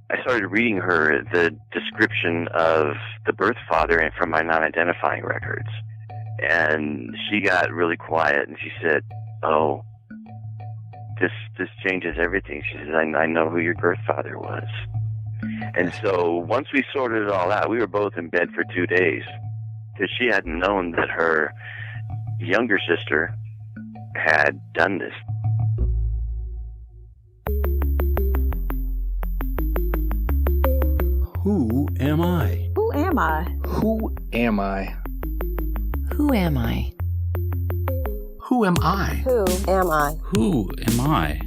I started reading her the description of the birth father from my non-identifying records. And she got really quiet and she said, "Oh, this changes everything." She says, I know who your birth father was. And so once we sorted it all out, we were both in bed for 2 days because she hadn't known that her younger sister had done this. Who am I? Who am I? Who am I? Who am I? Who am I? Who am I? Who am I?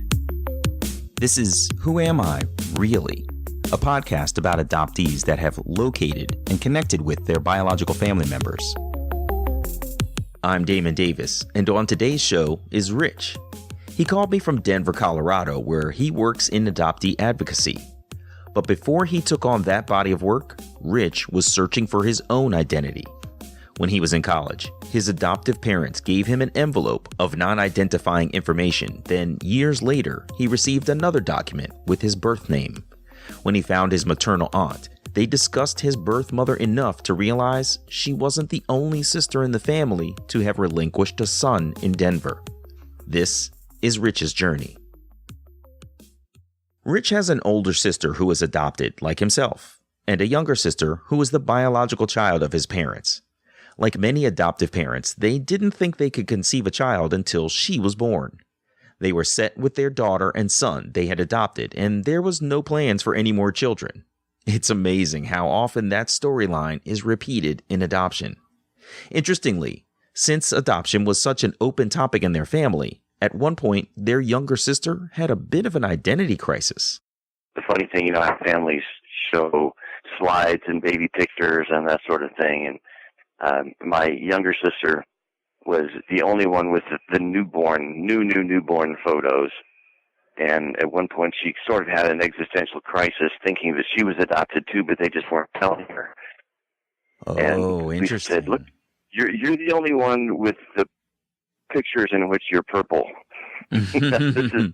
This is Who Am I, Really? A podcast about adoptees that have located and connected with their biological family members. I'm Damon Davis, and on today's show is Rich. He called me from Denver, Colorado, where he works in adoptee advocacy. But before he took on that body of work, Rich was searching for his own identity. When he was in college, his adoptive parents gave him an envelope of non-identifying information. Then, years later, he received another document with his birth name. When he found his maternal aunt, they discussed his birth mother enough to realize she wasn't the only sister in the family to have relinquished a son in Denver. This is Rich's journey. Rich has an older sister who was adopted, like himself, and a younger sister who was the biological child of his parents. Like many adoptive parents, they didn't think they could conceive a child until she was born. They were set with their daughter and son they had adopted, and there was no plans for any more children. It's amazing how often that storyline is repeated in adoption. Interestingly, since adoption was such an open topic in their family, at one point, their younger sister had a bit of an identity crisis. The funny thing, our families show slides and baby pictures and that sort of thing. And my younger sister was the only one with the newborn photos. And at one point, she sort of had an existential crisis, thinking that she was adopted too, but they just weren't telling her. Oh, and interesting. We said, "Look, you're the only one with the pictures in which you're purple." They've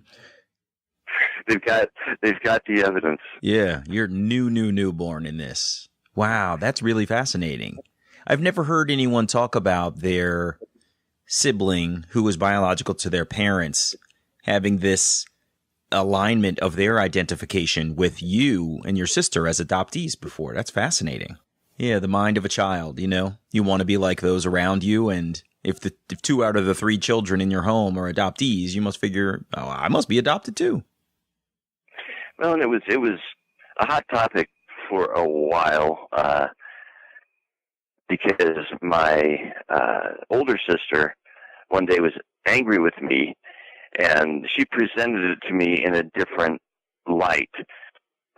got the evidence. Yeah, you're newborn in this. Wow, that's really fascinating. I've never heard anyone talk about their sibling who was biological to their parents having this alignment of their identification with you and your sister as adoptees before. That's fascinating. Yeah, the mind of a child, you want to be like those around you, and if 2 out of the 3 children in your home are adoptees, you must figure, oh, I must be adopted too. Well, and it was a hot topic for a while because my older sister one day was angry with me, and she presented it to me in a different light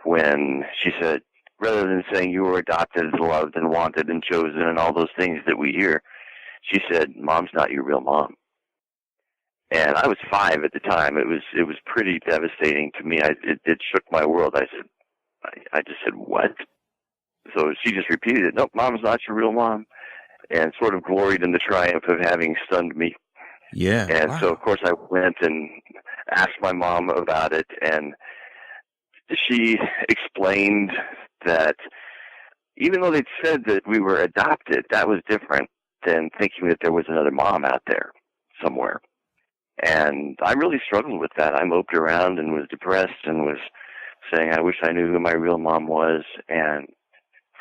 when she said, rather than saying you were adopted, loved, and wanted, and chosen, and all those things that we hear, she said, "Mom's not your real mom." And I was 5 at the time. It was pretty devastating to me. It shook my world. I just said, "What?" So she just repeated it. "Nope, Mom's not your real mom," and sort of gloried in the triumph of having stunned me. Yeah. And wow. so, of course, I went and asked my mom about it, and she explained that even though they'd said that we were adopted, that was different than thinking that there was another mom out there somewhere. And I really struggled with that. I moped around and was depressed and was saying, I wish I knew who my real mom was. And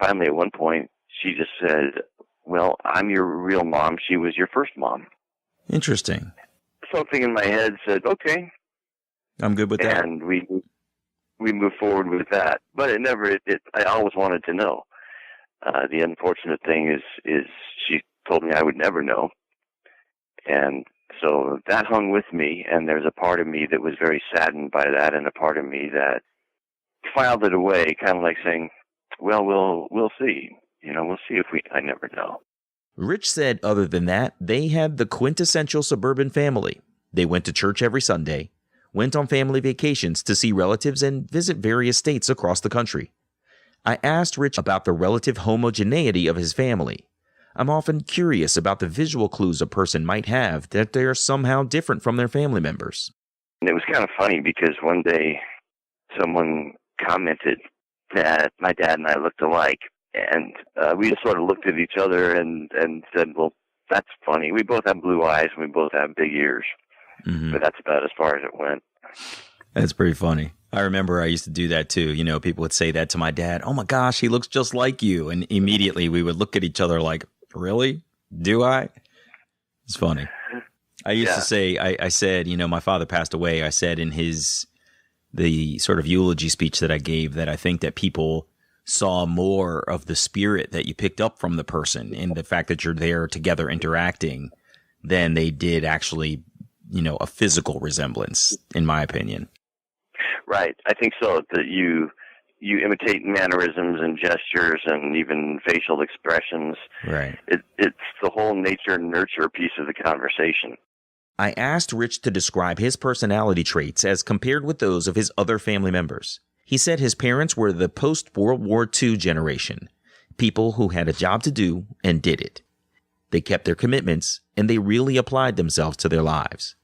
finally, at one point, she just said, "Well, I'm your real mom. She was your first mom." Interesting. Something in my head said, "Okay, I'm good with that." And we moved forward with that. But I always wanted to know. The unfortunate thing is she told me I would never know. And so that hung with me, and there's a part of me that was very saddened by that, and a part of me that filed it away, kind of like saying, "Well, we'll see. We'll see if I never know." Rich said other than that, they had the quintessential suburban family. They went to church every Sunday, went on family vacations to see relatives, and visit various states across the country. I asked Rich about the relative homogeneity of his family. I'm often curious about the visual clues a person might have that they are somehow different from their family members. And it was kind of funny because one day someone commented that my dad and I looked alike. And we just sort of looked at each other and said, well, that's funny. We both have blue eyes and we both have big ears. Mm-hmm. But that's about as far as it went. That's pretty funny. I remember I used to do that too. You know, people would say that to my dad. Oh my gosh, he looks just like you. And immediately we would look at each other like, really? Do I? It's funny. I used to say, I said, you know, my father passed away. I said in the sort of eulogy speech that I gave that I think that people saw more of the spirit that you picked up from the person and the fact that you're there together interacting than they did actually, you know, a physical resemblance, in my opinion. Right. I think so. That you imitate mannerisms and gestures and even facial expressions. Right. It's the whole nature and nurture piece of the conversation. I asked Rich to describe his personality traits as compared with those of his other family members. He said his parents were the post-World War II generation, people who had a job to do and did it. They kept their commitments, and they really applied themselves to their lives.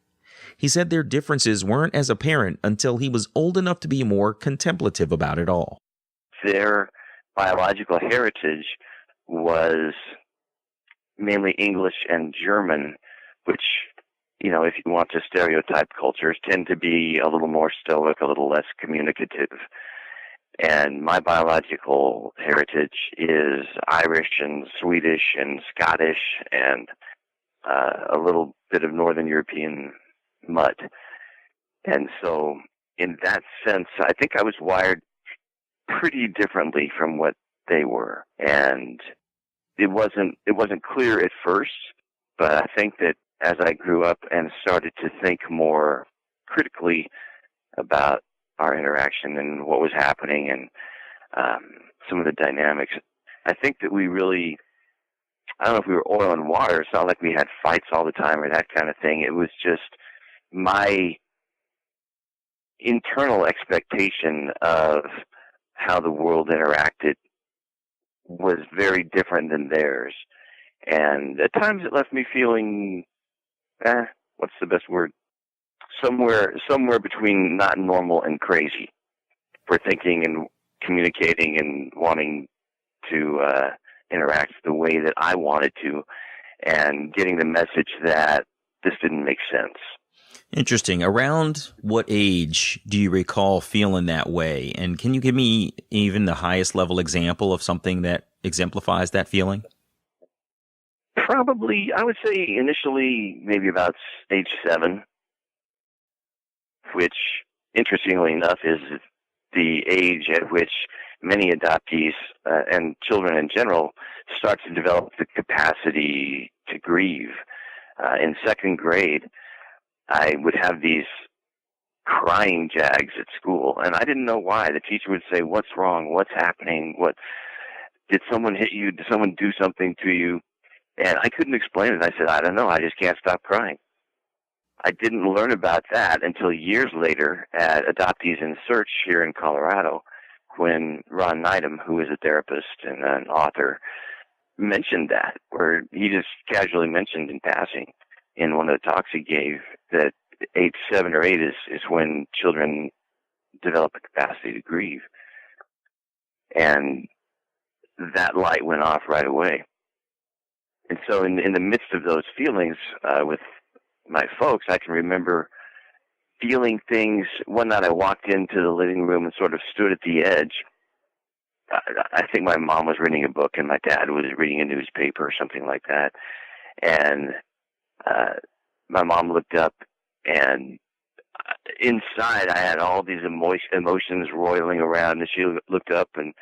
He said their differences weren't as apparent until he was old enough to be more contemplative about it all. Their biological heritage was mainly English and German, which, you know, if you want to stereotype cultures, tend to be a little more stoic, a little less communicative. And my biological heritage is Irish and Swedish and Scottish and a little bit of Northern European mud. And so in that sense, I think I was wired pretty differently from what they were. And it wasn't clear at first, but I think that as I grew up and started to think more critically about our interaction and what was happening and some of the dynamics, I think that we really, I don't know if we were oil and water. It's not like we had fights all the time or that kind of thing. It was just my internal expectation of how the world interacted was very different than theirs. And at times it left me feeling, what's the best word? Somewhere between not normal and crazy for thinking and communicating and wanting to interact the way that I wanted to and getting the message that this didn't make sense. Interesting. Around what age do you recall feeling that way? And can you give me even the highest level example of something that exemplifies that feeling? Probably, I would say initially maybe about age 7, which, interestingly enough, is the age at which many adoptees and children in general start to develop the capacity to grieve. In 2nd grade, I would have these crying jags at school, and I didn't know why. The teacher would say, "What's wrong? What's happening? Did someone hit you? Did someone do something to you?" And I couldn't explain it. I said, "I don't know. I just can't stop crying." I didn't learn about that until years later at Adoptees in Search here in Colorado, when Ron Neidham, who is a therapist and an author, mentioned that, where he just casually mentioned in passing in one of the talks he gave that age 7 or 8 is when children develop a capacity to grieve. And that light went off right away. And so in the midst of those feelings with my folks, I can remember feeling things. One night I walked into the living room and sort of stood at the edge. I think my mom was reading a book and my dad was reading a newspaper or something like that. And my mom looked up, and inside I had all these emotions roiling around, and she looked up and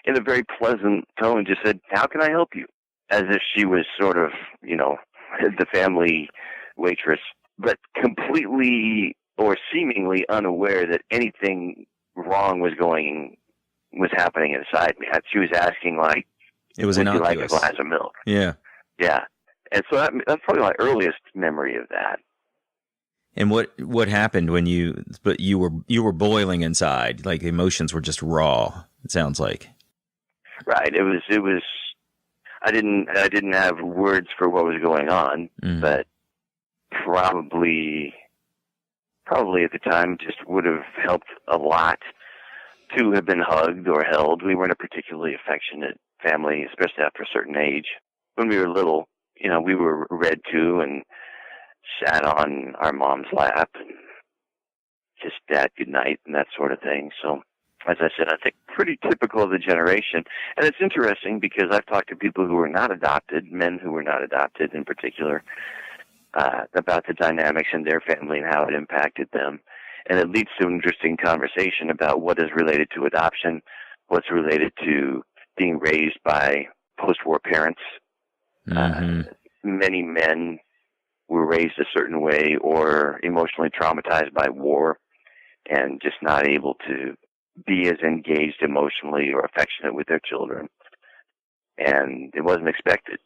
in a very pleasant tone just said, "How can I help you?" As if she was sort of, you know, the family waitress, but completely or seemingly unaware that anything wrong was happening inside me. She was asking, like, it was would you innocuous. like a glass of milk? Yeah. Yeah. And so that's probably my earliest memory of that. And what happened when you were boiling inside, like emotions were just raw, it sounds like. Right. It was I didn't have words for what was going on, but probably at the time just would have helped a lot to have been hugged or held. We weren't a particularly affectionate family, especially after a certain age. When we were little, we were read to and sat on our mom's lap and kissed Dad goodnight and that sort of thing. So, as I said, I think pretty typical of the generation. And it's interesting because I've talked to people who were not adopted, men who were not adopted in particular, about the dynamics in their family and how it impacted them. And it leads to an interesting conversation about what is related to adoption, what's related to being raised by post-war parents. Many men were raised a certain way or emotionally traumatized by war and just not able to be as engaged emotionally or affectionate with their children. And it wasn't expected.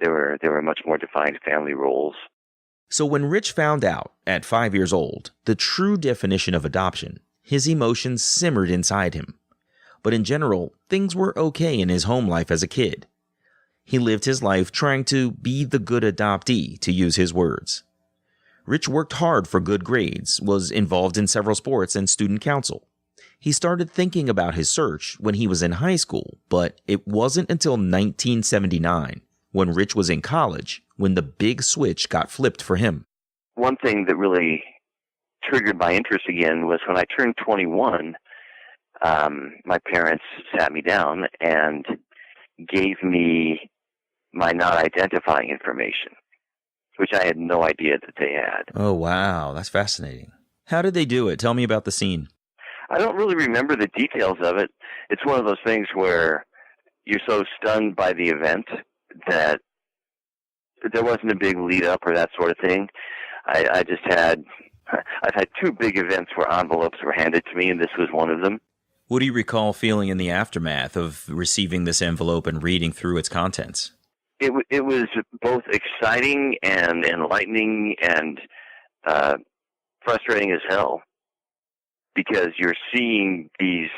There were much more defined family roles. So when Rich found out at 5 years old the true definition of adoption, his emotions simmered inside him. But in general, things were okay in his home life as a kid. He lived his life trying to be the good adoptee, to use his words. Rich worked hard for good grades, was involved in several sports and student council. He started thinking about his search when he was in high school, but it wasn't until 1979, when Rich was in college, when the big switch got flipped for him. One thing that really triggered my interest again was when I turned 21, my parents sat me down and gave me my non-identifying information, which I had no idea that they had. Oh, wow. That's fascinating. How did they do it? Tell me about the scene. I don't really remember the details of it. It's one of those things where you're so stunned by the event that there wasn't a big lead up or that sort of thing. I've had two big events where envelopes were handed to me, and this was one of them. What do you recall feeling in the aftermath of receiving this envelope and reading through its contents? It was both exciting and enlightening and frustrating as hell, because you're seeing these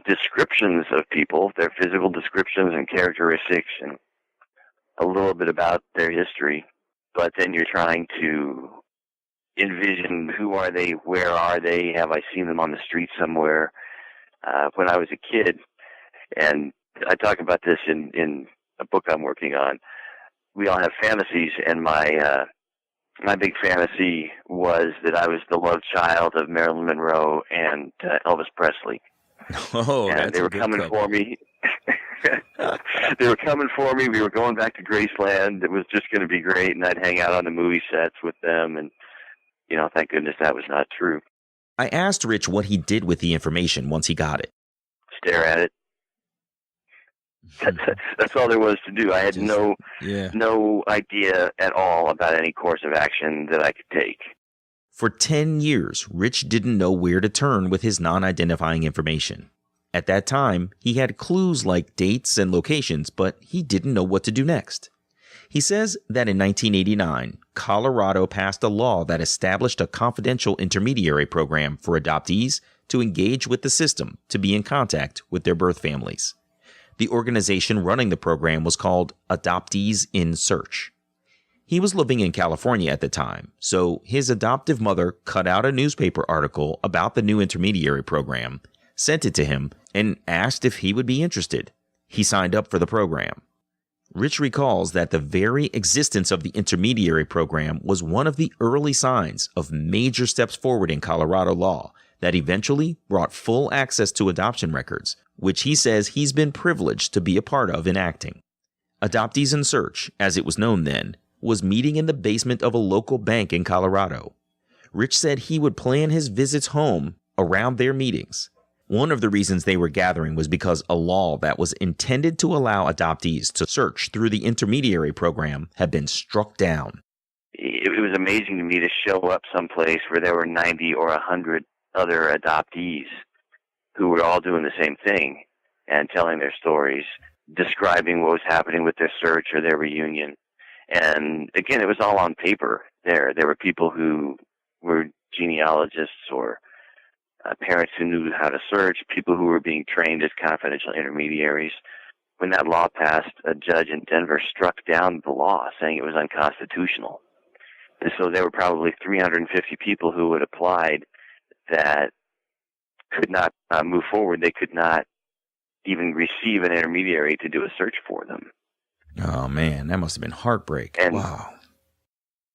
descriptions of people, their physical descriptions and characteristics, and a little bit about their history, but then you're trying to envision who are they, where are they, have I seen them on the street somewhere. When I was a kid, and I talk about this in a book I'm working on, we all have fantasies, and my big fantasy was that I was the love child of Marilyn Monroe and Elvis Presley. Oh, and that's they were coming for me. They were coming for me. We were going back to Graceland. It was just going to be great, and I'd hang out on the movie sets with them, and thank goodness that was not true. I asked Rich what he did with the information once he got it. Stare at it. That's all there was to do. I had no idea at all about any course of action that I could take. For 10 years, Rich didn't know where to turn with his non-identifying information. At that time, he had clues like dates and locations, but he didn't know what to do next. He says that in 1989, Colorado passed a law that established a confidential intermediary program for adoptees to engage with the system to be in contact with their birth families. The organization running the program was called Adoptees in Search. He was living in California at the time, so his adoptive mother cut out a newspaper article about the new intermediary program, sent it to him, and asked if he would be interested. He signed up for the program. Rich recalls that the very existence of the intermediary program was one of the early signs of major steps forward in Colorado law that eventually brought full access to adoption records, which he says he's been privileged to be a part of enacting. Adoptees in Search, as it was known then, was meeting in the basement of a local bank in Colorado. Rich said he would plan his visits home around their meetings. One of the reasons they were gathering was because a law that was intended to allow adoptees to search through the intermediary program had been struck down. It was amazing to me to show up someplace where there were 90 or 100 other adoptees who were all doing the same thing and telling their stories, describing what was happening with their search or their reunion. And again, it was all on paper there. There were people who were genealogists or parents who knew how to search, people who were being trained as confidential intermediaries. When that law passed, a judge in Denver struck down the law, saying it was unconstitutional. And so there were probably 350 people who had applied that could not move forward. They could not even receive an intermediary to do a search for them. Oh, man, that must have been heartbreak. And wow.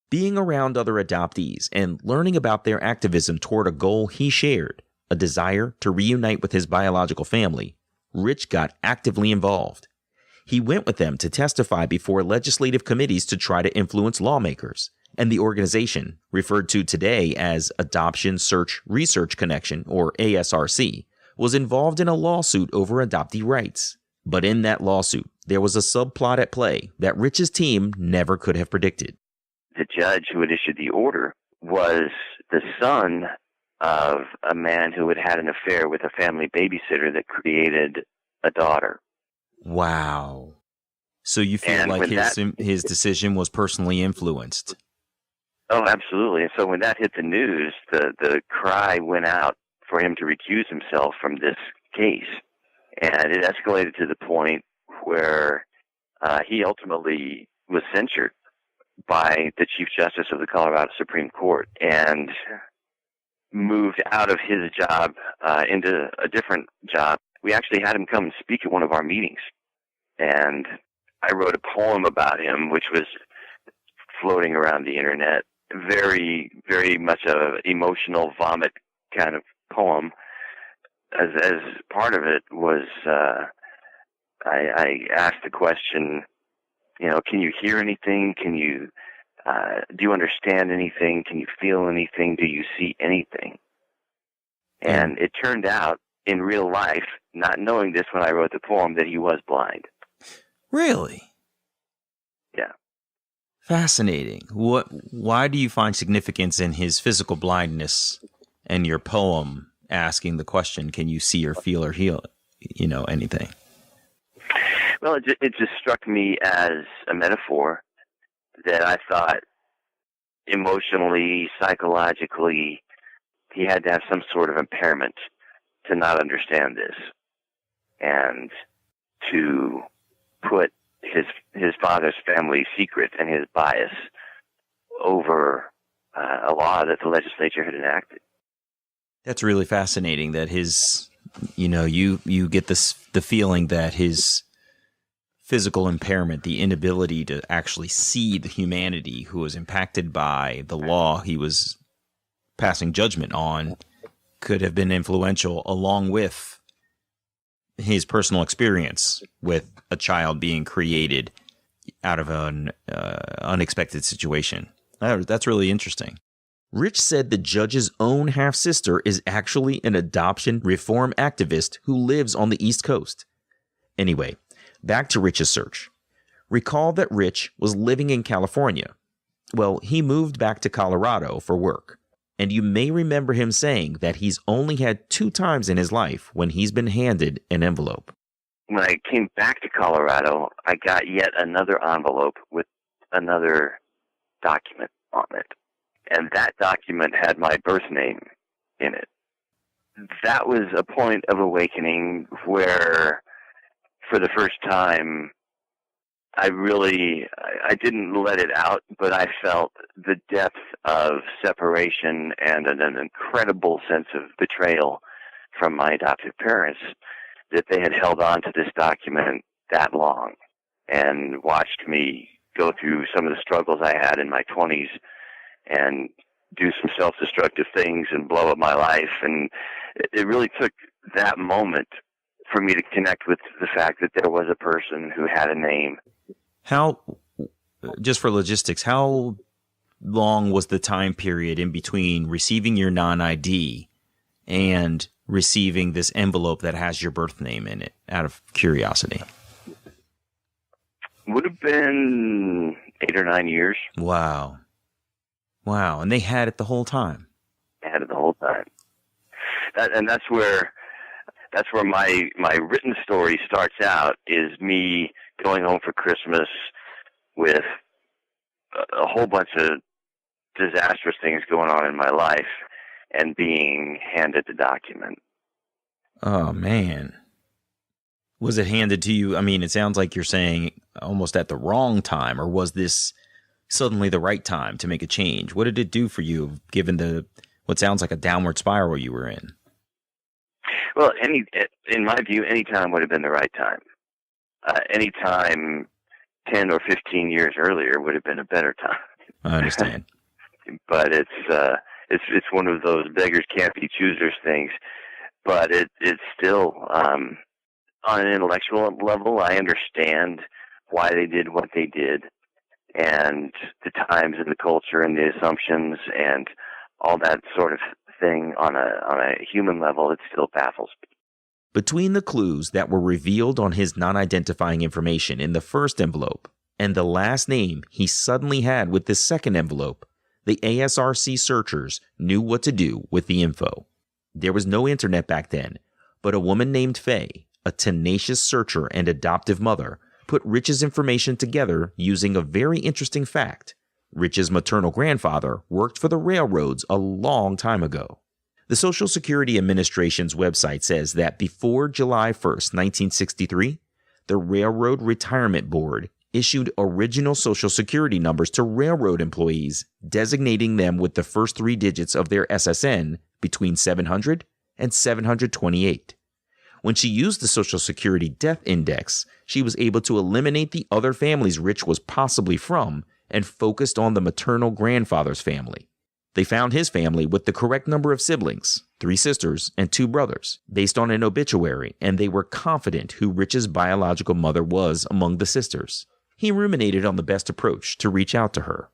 Being around other adoptees and learning about their activism toward a goal he shared, a desire to reunite with his biological family, Rich got actively involved. He went with them to testify before legislative committees to try to influence lawmakers, and the organization, referred to today as Adoption Search Research Connection, or ASRC, was involved in a lawsuit over adoptee rights. But in that lawsuit, there was a subplot at play that Rich's team never could have predicted. The judge who had issued the order was the son of a man who had had an affair with a family babysitter that created a daughter. Wow. So you feel like his decision was personally influenced? Oh, absolutely. And so when that hit the news, the cry went out for him to recuse himself from this case. And it escalated to the point where he ultimately was censured by the Chief Justice of the Colorado Supreme Court and moved out of his job into a different job. We actually had him come and speak at one of our meetings. And I wrote a poem about him, which was floating around the internet. Very, very much a emotional vomit kind of poem. As part of it was, I asked the question, can you hear anything? Can you, do you understand anything? Can you feel anything? Do you see anything? And it turned out, in real life, not knowing this when I wrote the poem, that he was blind. Really? Yeah. Fascinating. Why do you find significance in his physical blindness and your poem asking the question, can you see or feel or heal, anything? Well, it just struck me as a metaphor that I thought emotionally, psychologically, he had to have some sort of impairment to not understand this and to put his father's family secret and his bias over a law that the legislature had enacted. That's really fascinating that his, you get the feeling that his physical impairment, the inability to actually see the humanity who was impacted by the law he was passing judgment on, could have been influential, along with his personal experience with a child being created out of an unexpected situation. That's really interesting. Rich said the judge's own half-sister is actually an adoption reform activist who lives on the East Coast. Anyway, back to Rich's search. Recall that Rich was living in California. Well, he moved back to Colorado for work. And you may remember him saying that he's only had 2 times in his life when he's been handed an envelope. When I came back to Colorado, I got yet another envelope with another document on it. And that document had my birth name in it. That was a point of awakening where, for the first time, I didn't let it out, but I felt the depth of separation and an incredible sense of betrayal from my adoptive parents, that they had held on to this document that long and watched me go through some of the struggles I had in my 20s and do some self-destructive things and blow up my life. And it really took that moment for me to connect with the fact that there was a person who had a name. How, just for logistics, how long was the time period in between receiving your non-ID and receiving this envelope that has your birth name in it, out of curiosity? Would have been 8 or 9 years. Wow. And they had it the whole time. They had it the whole time. That's where my written story starts out, is me going home for Christmas with a whole bunch of disastrous things going on in my life and being handed the document. Oh, man. Was it handed to you? I mean, it sounds like you're saying almost at the wrong time, or was this suddenly the right time to make a change? What did it do for you, given what sounds like a downward spiral you were in? Well, in my view, any time would have been the right time. Any time 10 or 15 years earlier would have been a better time. I understand. But it's one of those beggars can't be choosers things. But it's still, on an intellectual level, I understand why they did what they did, and the times and the culture and the assumptions and all that sort of thing on a human level. It still baffles me. Between the clues that were revealed on his non-identifying information in the first envelope and the last name he suddenly had with this second envelope, the ASRC searchers knew what to do with the info. There was no internet back then, but a woman named Faye, a tenacious searcher and adoptive mother, put Rich's information together using a very interesting fact. Rich's maternal grandfather worked for the railroads a long time ago. The Social Security Administration's website says that before July 1st, 1963, the Railroad Retirement Board issued original Social Security numbers to railroad employees, designating them with the first 3 digits of their SSN between 700 and 728. When she used the Social Security Death Index, she was able to eliminate the other families Rich was possibly from and focused on the maternal grandfather's family. They found his family with the correct number of siblings, 3 sisters and 2 brothers, based on an obituary, and they were confident who Rich's biological mother was among the sisters. He ruminated on the best approach to reach out to her.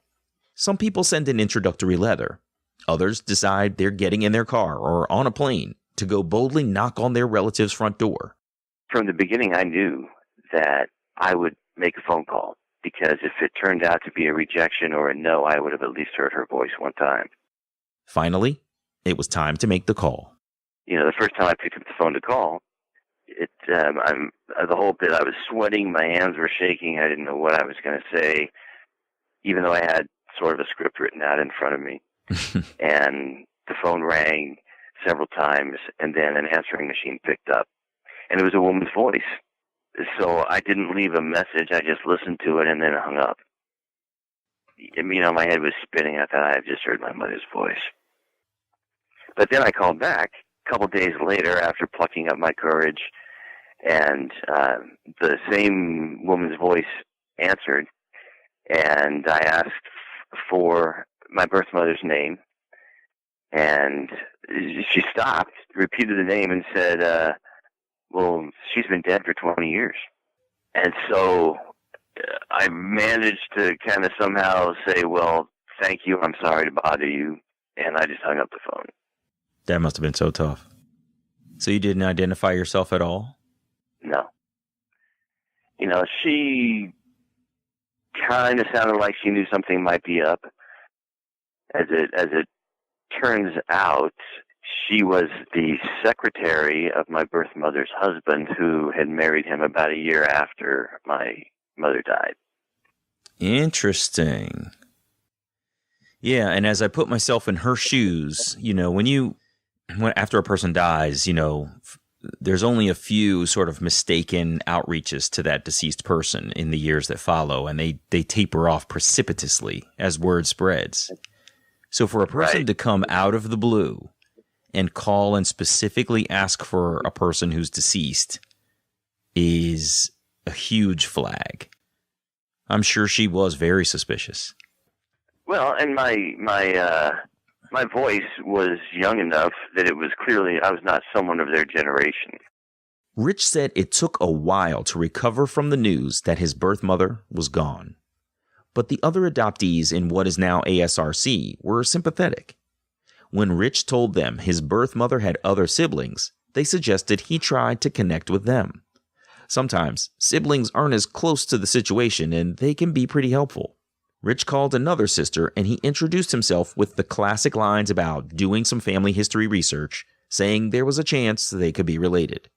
Some people send an introductory letter. Others decide they're getting in their car or on a plane to go boldly knock on their relative's front door. From the beginning, I knew that I would make a phone call, because if it turned out to be a rejection or a no, I would have at least heard her voice one time. Finally, it was time to make the call. The first time I picked up the phone to call, the whole bit, I was sweating, my hands were shaking, I didn't know what I was going to say, even though I had sort of a script written out in front of me. And the phone rang several times, and then an answering machine picked up. And it was a woman's voice. So I didn't leave a message. I just listened to it and then hung up. My head was spinning. I thought I had just heard my mother's voice. But then I called back a couple days later after plucking up my courage, and the same woman's voice answered, and I asked for my birth mother's name, and she stopped, repeated the name, and said, well, she's been dead for 20 years. And so I managed to kind of somehow say, well, thank you, I'm sorry to bother you, and I just hung up the phone. That must have been so tough. So you didn't identify yourself at all? No. She kind of sounded like she knew something might be up. As it turns out, she was the secretary of my birth mother's husband, who had married him about a year after my mother died. Interesting. Yeah, and as I put myself in her shoes, after a person dies, there's only a few sort of mistaken outreaches to that deceased person in the years that follow, and they taper off precipitously as word spreads. So for a person to come out of the blue and call and specifically ask for a person who's deceased is a huge flag. I'm sure she was very suspicious. Well, and my voice was young enough that it was clearly I was not someone of their generation. Rich said it took a while to recover from the news that his birth mother was gone. But the other adoptees in what is now ASRC were sympathetic. When Rich told them his birth mother had other siblings, they suggested he try to connect with them. Sometimes siblings aren't as close to the situation, and they can be pretty helpful. Rich called another sister, and he introduced himself with the classic lines about doing some family history research, saying there was a chance they could be related.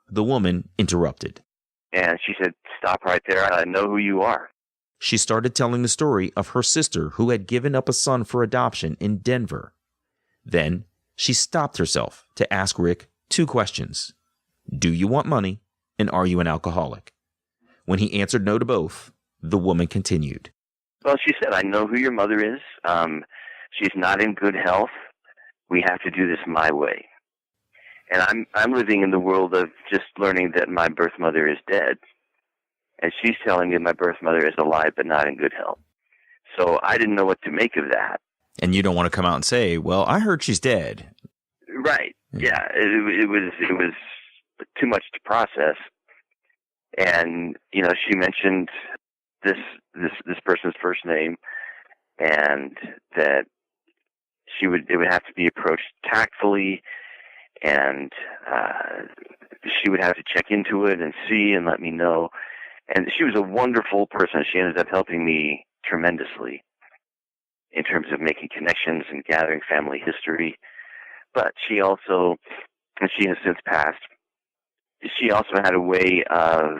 The woman interrupted. And she said, "Stop right there. I know who you are." She started telling the story of her sister who had given up a son for adoption in Denver. Then she stopped herself to ask Rick 2 questions. Do you want money? And are you an alcoholic? When he answered no to both, the woman continued. Well, she said, "I know who your mother is. She's not in good health. We have to do this my way." And I'm living in the world of just learning that my birth mother is dead. And she's telling me my birth mother is alive but not in good health. So I didn't know what to make of that. And you don't want to come out and say, well, I heard she's dead. Right. Yeah. It was too much to process. And, she mentioned this person's first name, and that it would have to be approached tactfully, and she would have to check into it and see and let me know. And she was a wonderful person. She ended up helping me tremendously in terms of making connections and gathering family history. But she also, and she has since passed, she also had a way of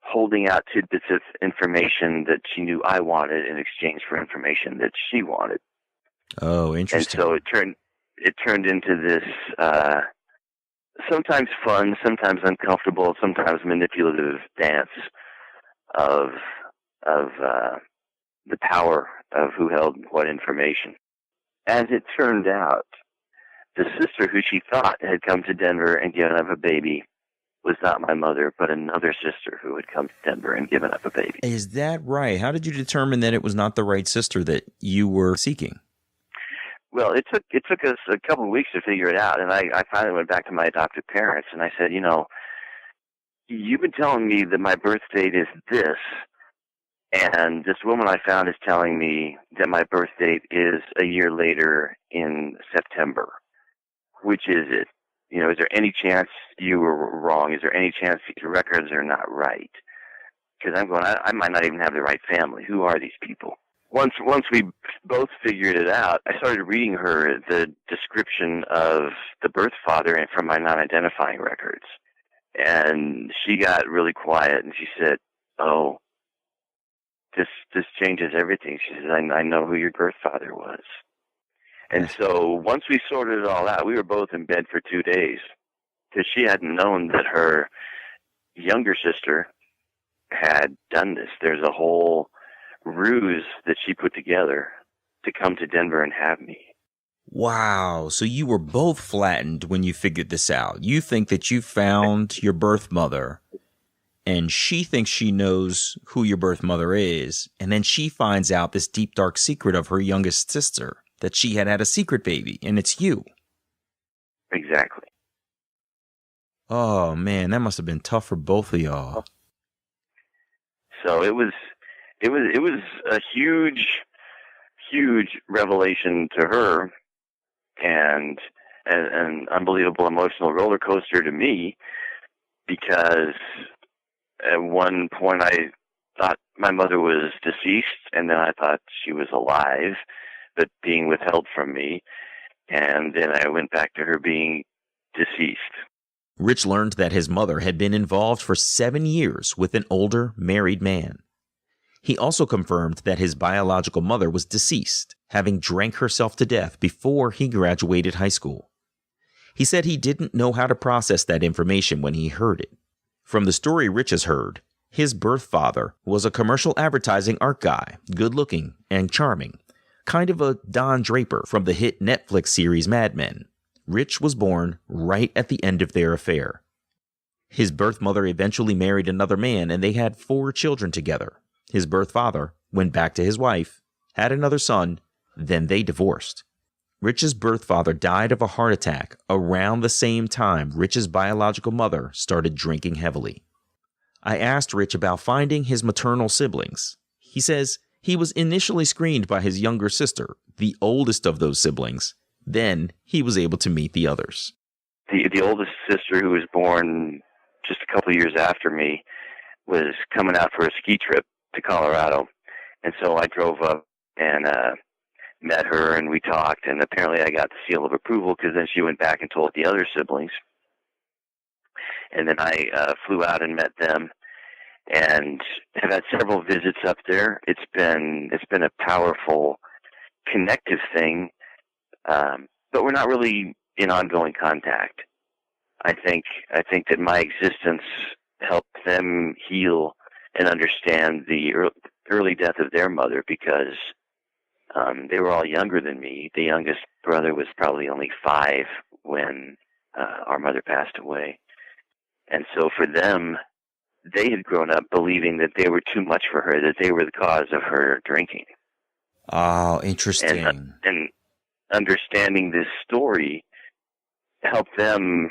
holding out tidbits of information that she knew I wanted in exchange for information that she wanted. Oh, interesting. And so it turned into this sometimes fun, sometimes uncomfortable, sometimes manipulative dance of the power of who held what information. As it turned out, the sister who she thought had come to Denver and given up a baby was not my mother, but another sister who had come to Denver and given up a baby. Is that right? How did you determine that it was not the right sister that you were seeking? Well, it took us a couple of weeks to figure it out, and I finally went back to my adoptive parents, and I said, you've been telling me that my birth date is this, and this woman I found is telling me that my birth date is a year later in September. Which is it? Is there any chance you were wrong? Is there any chance these records are not right? Because I might not even have the right family. Who are these people? Once we both figured it out, I started reading her the description of the birth father from my non-identifying records. And she got really quiet, and she said, oh, this changes everything. She said, I know who your birth father was. And so once we sorted it all out, we were both in bed for 2 days because she hadn't known that her younger sister had done this. There's a whole ruse that she put together to come to Denver and have me. Wow. So you were both flattened when you figured this out. You think that you found your birth mother, and she thinks she knows who your birth mother is, and then she finds out this deep, dark secret of her youngest sister, that she had a secret baby, and it's you. Exactly. Oh, man, that must have been tough for both of y'all. So it was a huge revelation to her, and an unbelievable emotional roller coaster to me, because at one point I thought my mother was deceased, and then I thought she was alive, but being withheld from me, and then I went back to her being deceased. Rich learned that his mother had been involved for 7 years with an older married man. He also confirmed that his biological mother was deceased, having drank herself to death before he graduated high school. He said he didn't know how to process that information when he heard it. From the story Rich has heard, his birth father was a commercial advertising art guy, good-looking and charming. Kind of a Don Draper from the hit Netflix series Mad Men. Rich was born right at the end of their affair. His birth mother eventually married another man, and they had 4 children together. His birth father went back to his wife, had another son, then they divorced. Rich's birth father died of a heart attack around the same time Rich's biological mother started drinking heavily. I asked Rich about finding his maternal siblings. He says he was initially screened by his younger sister, the oldest of those siblings. Then he was able to meet the others. The oldest sister, who was born just a couple of years after me, was coming out for a ski trip to Colorado. And so I drove up and met her, and we talked, and apparently I got the seal of approval, because then she went back and told the other siblings. And then I flew out and met them, and have had several visits up there. It's been a powerful connective thing, but we're not really in ongoing contact. I think that my existence helped them heal and understand the early death of their mother, because they were all younger than me. The youngest brother was probably only 5 when our mother passed away. And so for them, they had grown up believing that they were too much for her, that they were the cause of her drinking. Oh, interesting. And understanding this story helped them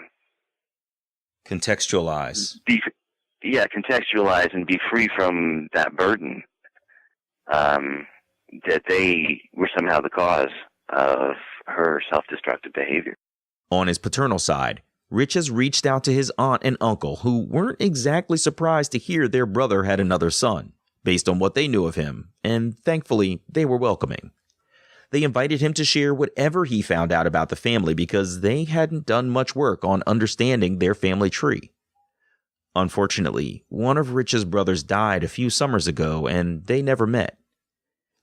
contextualize. Contextualize and be free from that burden, that they were somehow the cause of her self-destructive behavior. On his paternal side, Rich has reached out to his aunt and uncle, who weren't exactly surprised to hear their brother had another son, based on what they knew of him, and thankfully, they were welcoming. They invited him to share whatever he found out about the family because they hadn't done much work on understanding their family tree. Unfortunately, one of Rich's brothers died a few summers ago, and they never met.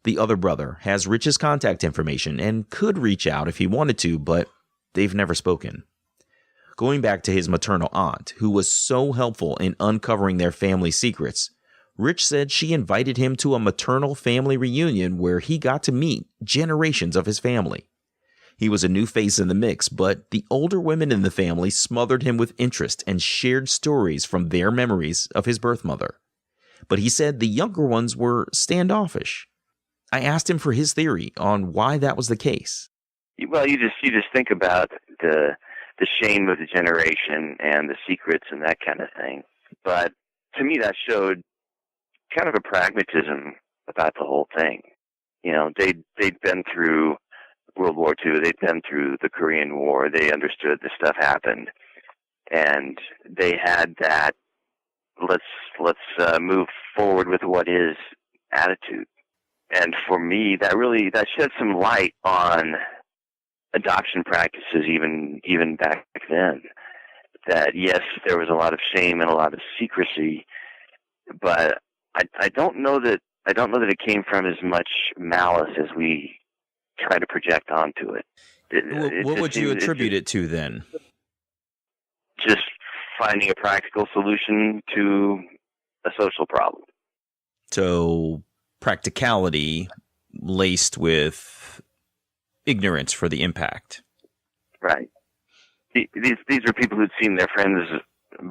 The other brother has Rich's contact information and could reach out if he wanted to, but they've never spoken. Going back to his maternal aunt, who was so helpful in uncovering their family secrets, Rich said she invited him to a maternal family reunion where he got to meet generations of his family. He was a new face in the mix, but the older women in the family smothered him with interest and shared stories from their memories of his birth mother. But he said the younger ones were standoffish. I asked him for his theory on why that was the case. Well, you just think about the shame of the generation and the secrets and that kind of thing. But to me, that showed kind of a pragmatism about the whole thing. You know, they'd been through World War II. They'd been through the Korean War. They understood this stuff happened, and they had that let's move forward with what is attitude. And for me, that shed some light on adoption practices even back then. That yes, there was a lot of shame and a lot of secrecy, but I don't know that it came from as much malice as we try to project onto it. What would you attribute it to then? Just finding a practical solution to a social problem. So practicality laced with ignorance for the impact. Right. These are people who'd seen their friends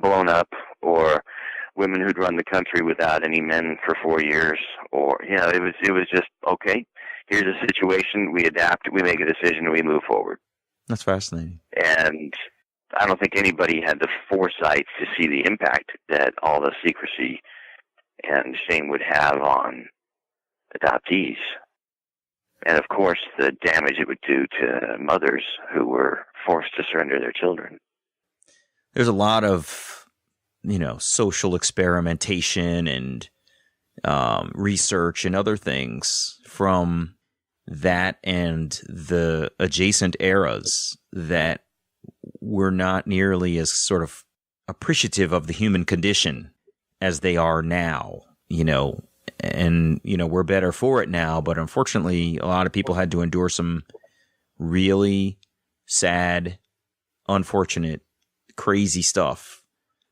blown up, or women who'd run the country without any men for 4 years, or it was just okay. Here's a situation, we adapt, we make a decision, and we move forward. That's fascinating. And I don't think anybody had the foresight to see the impact that all the secrecy and shame would have on adoptees. And of course, the damage it would do to mothers who were forced to surrender their children. There's a lot of, social experimentation and research and other things from that and the adjacent eras that were not nearly as sort of appreciative of the human condition as they are now, and, we're better for it now. But unfortunately, a lot of people had to endure some really sad, unfortunate, crazy stuff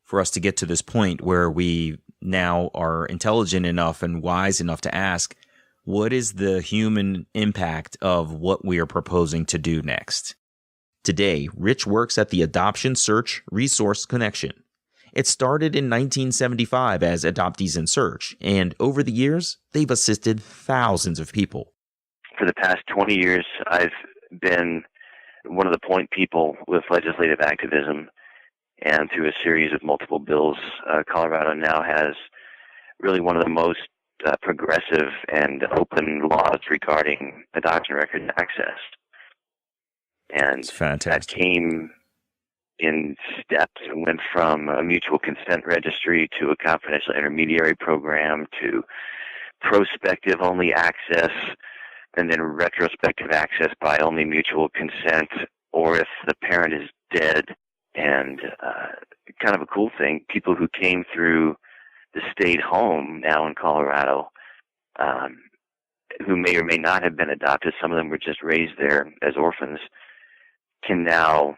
for us to get to this point where we now are intelligent enough and wise enough to ask, what is the human impact of what we are proposing to do next? Today, Rich works at the Adoption Search Resource Connection. It started in 1975 as Adoptees in Search, and over the years, they've assisted thousands of people. For the past 20 years, I've been one of the point people with legislative activism, and through a series of multiple bills, Colorado now has really one of the most progressive and open laws regarding adoption record access. And it's fantastic. That came in steps. It went from a mutual consent registry to a confidential intermediary program to prospective only access, and then retrospective access by only mutual consent, or if the parent is dead. And kind of a cool thing, people who came through the state home now in Colorado, who may or may not have been adopted, some of them were just raised there as orphans, can now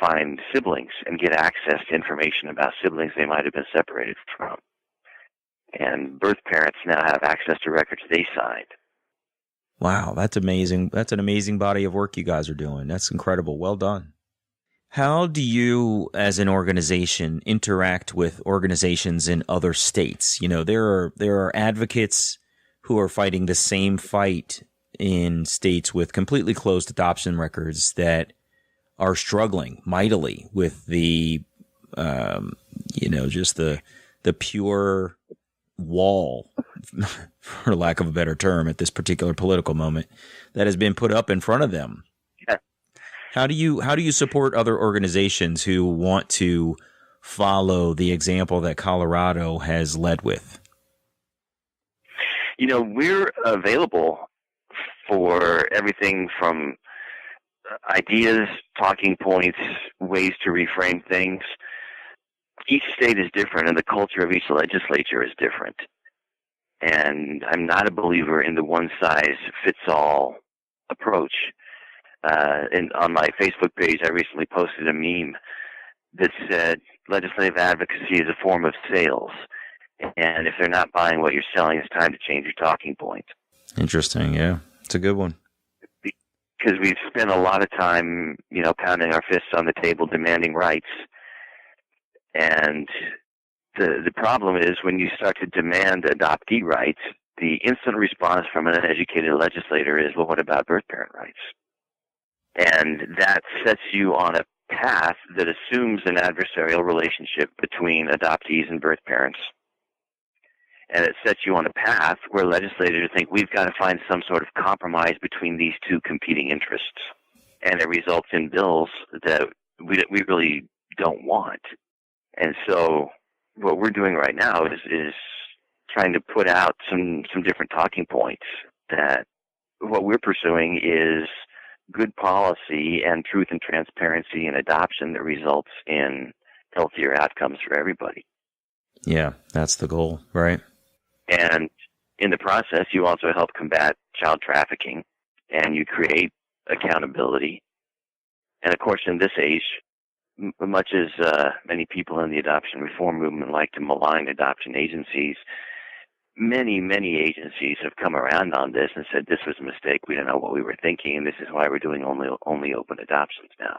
find siblings and get access to information about siblings they might have been separated from. And birth parents now have access to records they signed. Wow, that's amazing. That's an amazing body of work you guys are doing. That's incredible. Well done. How do you, as an organization, interact with organizations in other states? You know, there are advocates who are fighting the same fight in states with completely closed adoption records that are struggling mightily with the, just the pure wall, for lack of a better term, at this particular political moment that has been put up in front of them. How do you support other organizations who want to follow the example that Colorado has led with? You know, we're available for everything from ideas, talking points, ways to reframe things. Each state is different, and the culture of each legislature is different. And I'm not a believer in the one-size-fits-all approach. And on my Facebook page, I recently posted a meme that said, legislative advocacy is a form of sales. And if they're not buying what you're selling, it's time to change your talking point. Interesting. Yeah, it's a good one. Because we've spent a lot of time, pounding our fists on the table, demanding rights. And the problem is when you start to demand adoptee rights, the instant response from an uneducated legislator is, well, what about birth parent rights? And that sets you on a path that assumes an adversarial relationship between adoptees and birth parents. And it sets you on a path where legislators think we've got to find some sort of compromise between these two competing interests. And it results in bills that we really don't want. And so what we're doing right now is trying to put out some different talking points that what we're pursuing is good policy and truth and transparency in adoption that results in healthier outcomes for everybody. Yeah, that's the goal, right? And in the process, you also help combat child trafficking, and you create accountability. And of course, in this age, much as many people in the adoption reform movement like to malign adoption agencies, many agencies have come around on this and said this was a mistake. We don't know what we were thinking, and this is why we're doing only open adoptions now.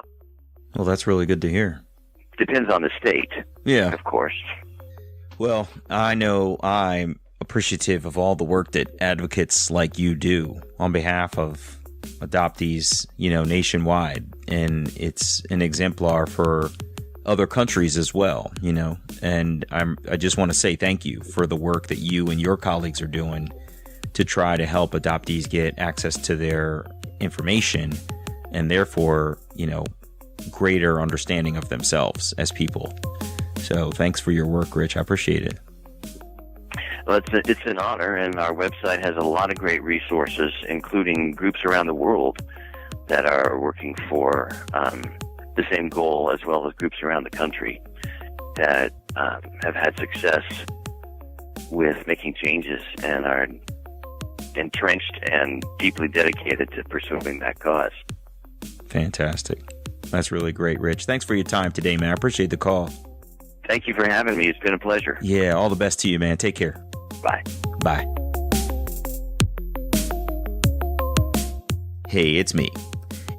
Well, that's really good to hear. Depends on the state. Yeah, of course. Well, I know I'm appreciative of all the work that advocates like you do on behalf of adoptees, nationwide, and it's an exemplar for other countries as well, and I just want to say thank you for the work that you and your colleagues are doing to try to help adoptees get access to their information and therefore, greater understanding of themselves as people. So thanks for your work, Rich. I appreciate it. Well, it's an honor, and our website has a lot of great resources, including groups around the world that are working for the same goal, as well as groups around the country that have had success with making changes and are entrenched and deeply dedicated to pursuing that cause. Fantastic. That's really great, Rich. Thanks for your time today, man. I appreciate the call. Thank you for having me. It's been a pleasure. Yeah, all the best to you, man. Take care. Bye. Bye. Hey, it's me.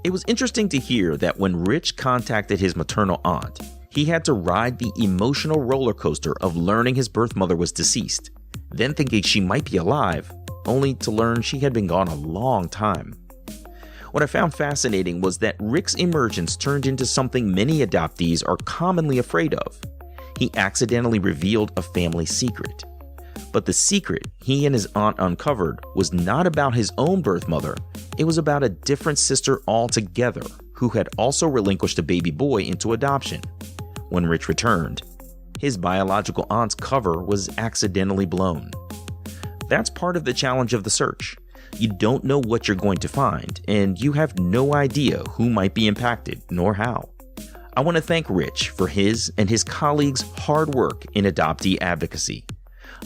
It was interesting to hear that when Rich contacted his maternal aunt, he had to ride the emotional roller coaster of learning his birth mother was deceased, then thinking she might be alive, only to learn she had been gone a long time. What I found fascinating was that Rick's emergence turned into something many adoptees are commonly afraid of. He accidentally revealed a family secret. But the secret he and his aunt uncovered was not about his own birth mother. It was about a different sister altogether who had also relinquished a baby boy into adoption. When Rich returned, his biological aunt's cover was accidentally blown. That's part of the challenge of the search. You don't know what you're going to find, and you have no idea who might be impacted nor how. I want to thank Rich for his and his colleagues' hard work in adoptee advocacy.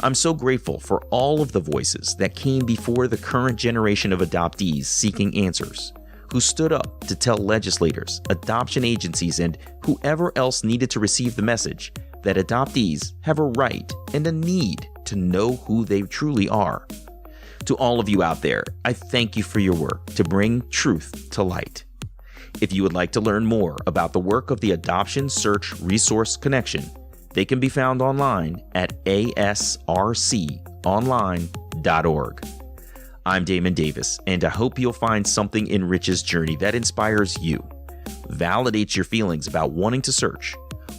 I'm so grateful for all of the voices that came before the current generation of adoptees seeking answers, who stood up to tell legislators, adoption agencies, and whoever else needed to receive the message that adoptees have a right and a need to know who they truly are. To all of you out there, I thank you for your work to bring truth to light. If you would like to learn more about the work of the Adoption Search Resource Connection, they can be found online at asrconline.org. I'm Damon Davis, and I hope you'll find something in Rich's journey that inspires you, validates your feelings about wanting to search,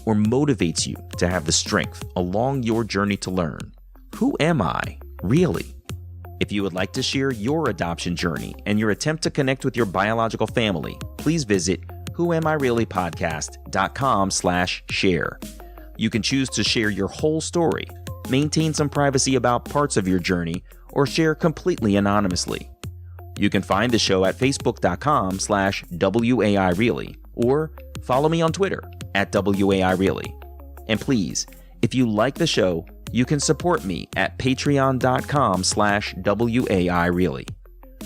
or motivates you to have the strength along your journey to learn, who am I, really? If you would like to share your adoption journey and your attempt to connect with your biological family, please visit whoamireallypodcast.com/share. You can choose to share your whole story, maintain some privacy about parts of your journey, or share completely anonymously. You can find the show at facebook.com/WAIReally or follow me on Twitter at WAIReally. And please, if you like the show, you can support me at patreon.com/WAIReally.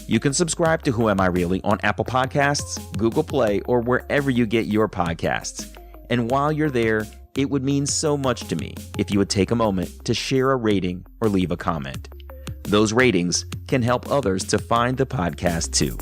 You can subscribe to Who Am I Really on Apple Podcasts, Google Play, or wherever you get your podcasts. And while you're there, it would mean so much to me if you would take a moment to share a rating or leave a comment. Those ratings can help others to find the podcast too.